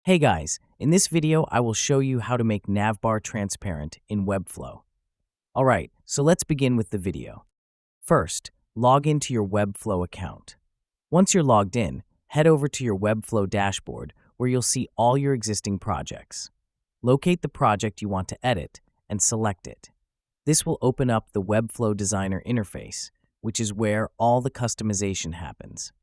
Hey guys, in this video I will show you how to make NavBar transparent in Webflow. Alright, so let's begin with the video. First, log into your Webflow account. Once you're logged in, head over to your Webflow dashboard where you'll see all your existing projects. Locate the project you want to edit and select it. This will open up the Webflow Designer interface, which is where all the customization happens.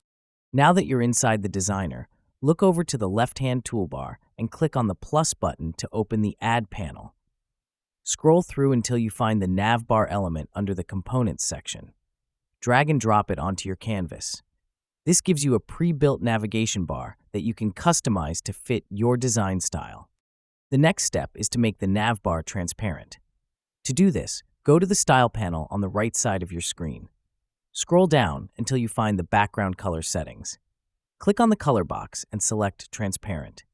Now that you're inside the designer, look over to the left-hand toolbar and click on the plus button to open the Add panel. Scroll through until you find the NavBar element under the Components section. Drag and drop it onto your canvas. This gives you a pre-built navigation bar that you can customize to fit your design style. The next step is to make the NavBar transparent. To do this, go to the Style panel on the right side of your screen. Scroll down until you find the background color settings. Click on the color box and select Transparent.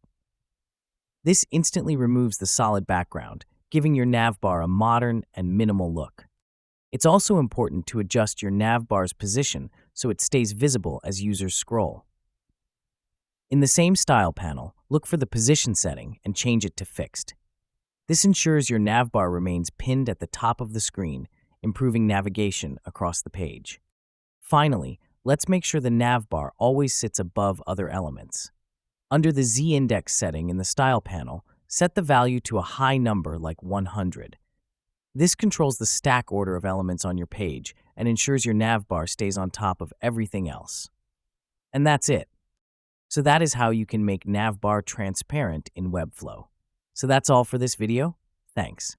This instantly removes the solid background, giving your navbar a modern and minimal look. It's also important to adjust your navbar's position so it stays visible as users scroll. In the same Style panel, look for the position setting and change it to Fixed. This ensures your navbar remains pinned at the top of the screen, improving navigation across the page. Finally, let's make sure the navbar always sits above other elements. Under the Z-index setting in the Style panel, set the value to a high number like 100. This controls the stack order of elements on your page and ensures your navbar stays on top of everything else. And that's it. So that is how you can make navbar transparent in Webflow. So that's all for this video. Thanks.